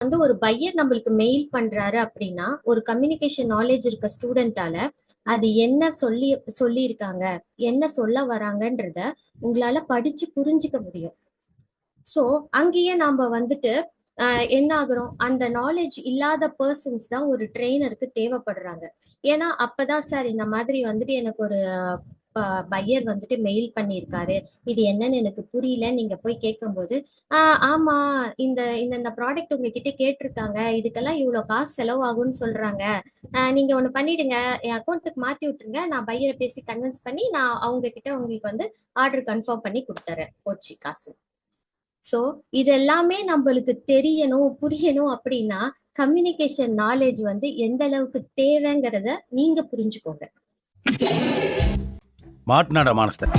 வந்து ஒரு பையர் நம்மளுக்கு மெயில் பண்றாரு அப்படின்னா ஒரு கம்யூனிகேஷன் நாலேஜ் இருக்க ஸ்டூடெண்டால அது என்ன சொல்லியிருக்காங்க, என்ன சொல்ல வராங்கன்றத உங்களால படிச்சு புரிஞ்சுக்க முடியும். ஸோ அங்கேயே நாம வந்துட்டு என்ன ஆகுறோம், அந்த நாலேஜ் இல்லாத பர்சன்ஸ் தான் ஒரு ட்ரெயினருக்கு தேவைப்படுறாங்க. ஏன்னா அப்பதான் சார் இந்த மாதிரி வந்துட்டு எனக்கு ஒரு பையர் வந்துட்டு மெயில் பண்ணியிருக்காரு, இது என்னன்னு எனக்கு புரியல நீங்க போய் கேட்கும்போது, ஆமா இந்த இந்த இந்த ப்ராடக்ட் உங்ககிட்ட கேட்டிருக்காங்க, இதுக்கெல்லாம் இவ்வளவு காசு செலவாகும்னு சொல்றாங்க, நீங்க ஒண்ணு பண்ணிடுங்க, என் அக்கௌண்ட்டுக்கு மாத்தி விட்டுருங்க, நான் பையரை பேசி கன்வின்ஸ் பண்ணி நான் அவங்க கிட்ட உங்களுக்கு வந்து ஆர்டர் கன்ஃபார்ம் பண்ணி கொடுத்துறேன், போச்சு காசு. சோ இது எல்லாமே நம்மளுக்கு தெரியணும் புரியணும் அப்படின்னா கம்யூனிகேஷன் நாலேஜ் வந்து எந்த அளவுக்கு தேவைங்கிறத நீங்க புரிஞ்சுக்கோங்க. மாட்னாடா மானஸ்தர்.